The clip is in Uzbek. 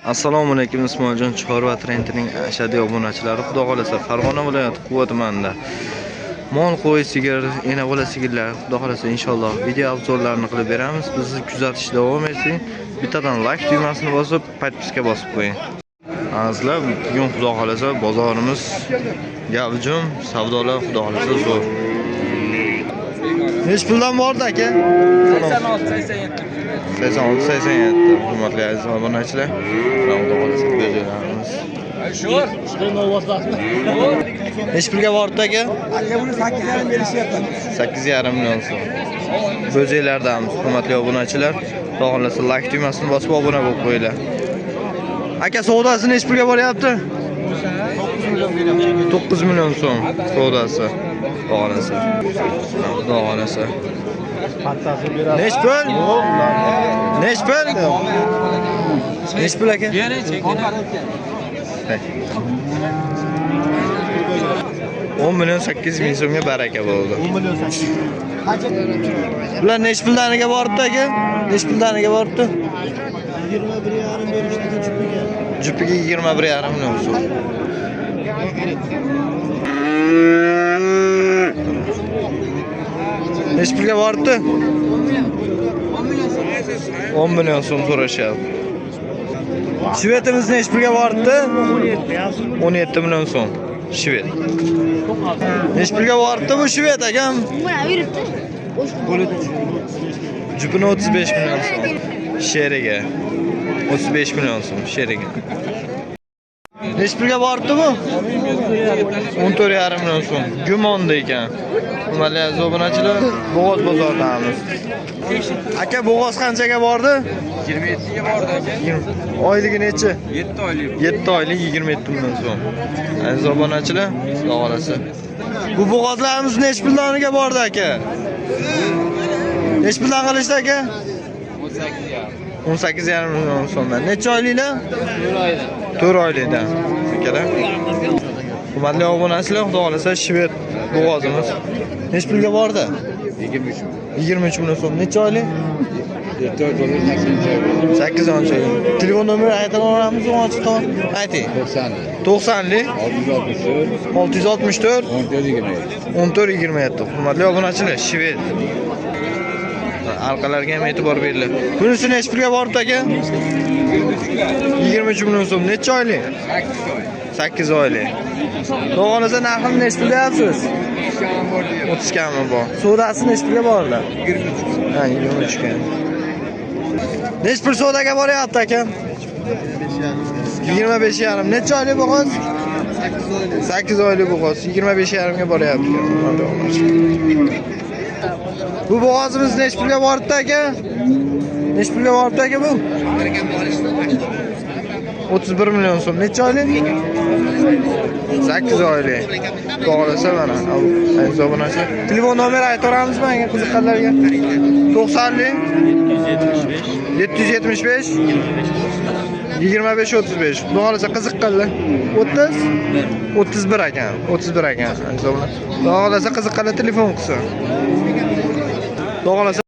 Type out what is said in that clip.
Assalomu alaykum, Ismoiljon Chorva Trendning ashaddiy obunachilari. Xudo xolasa Farg'ona viloyati Quva tumanida mol, qo'y, sigir, ena bola sigirlar, xudo xolasa inshaalloh video obzorlarini qilib beramiz. Bizni kuzatishda davom eting. Bittadan like tugmasini bosib, podpiska bosib qo'ying. Azizlar, bugun xudo xolasa bozorimiz gavjum, savdolar xudo xolasa zo'r. Nech puldan bordi aka? 86-87. 86-87. Hurmatli aziz obunachilar, xudo xolasa beramiz. Nech pulga bordi aka? Aka buni 8,5 berishyapti. 8,5 million so'm. Bo'zeylardamiz, hurmatli obunachilar. Xudo xolasa like tugmasini bosib obuna bo'lib qo'yinglar. Aka savdosi nech pulga boryapti? 9 million so'm savdosi. Xudo xolasa. Xudo xolasa. Nech pul? Nech pul? Nech pul aka? 10 million 800 ming so'mga baraka bo'ldi. 10 million 800. Bular nech puldaniga boribdi aka? Nech puldaniga boribdi? 21,5 berishdi jupiga. Jupiga 21,5 million so'm. Nech pulga boribdi? 10 million so'm so'rashyapti. Shvetimiz nech pulga boribdi? 17 million so'm. Shvet. Nech pulga boribdi bu shvet akam? Jupini 35 million so'm. Sheriga 35 million so'm sheriga. Nech pulga boribdi bu? 14,5 million so'm. Gumonda ekan. Hurmatli aziz obunachilar, Bo'g'oz bozoridamiz. Aka bo'g'oz qanchaga bordi? 27 ga bordi aka. Oyligi necha? 7 oylik. 7 oylik 27 million so'm. Aziz obunachilar, xudo xolasa. Bu bo'g'ozlarimiz nech pullaniga bordi aka? Nech puldan qilishdi aka? 18,5 million so'mdan. Necha oyliklar? 4 oylikdan. Akalar. Hurmatli obunachilar, xudo xolasa shvet bo'g'ozimiz nech pulga bordi? 23 million so'm. Necha oylik? 8 oylik. Telefon nomeri aytib oramizmi? Ochiq ton. Ayting. 90lik 664 1427. Hurmatli obunachilar, shvet. Arqalarga ham e'tibor beringlar. Bunisi nech pulga bordi aka? 23 million so'm. Necha oylik? 8 oylik. Xudo xolasa narxini nech pulga yapsiz? 30 kami bor. Savdosi nech pulga bordi? 23. Ha, 23 ga. Nech pul savdoga boryapti aka? 25,5. Necha oylik bo'g'oz? 8 oylik bo'g'oz. 25,5 ga boryapti. Bu bo'g'ozimiz nech pulga bordi aka? Nech pulga bordi aka bu? 31 million so'm. Necha oylik? 8 oylik. To'g'risi mana. Aziz obunachilar. Telefon nomeri aytaramizmi menga qiziqqanlarga? 90lik 775 2535. Xudo xolasa qiziqqanlar. 31 ekan. 31 ekan. Aziz obunachilar. Xudo xolasa qiziqqanlar telefon qilsin. Xudo xolasa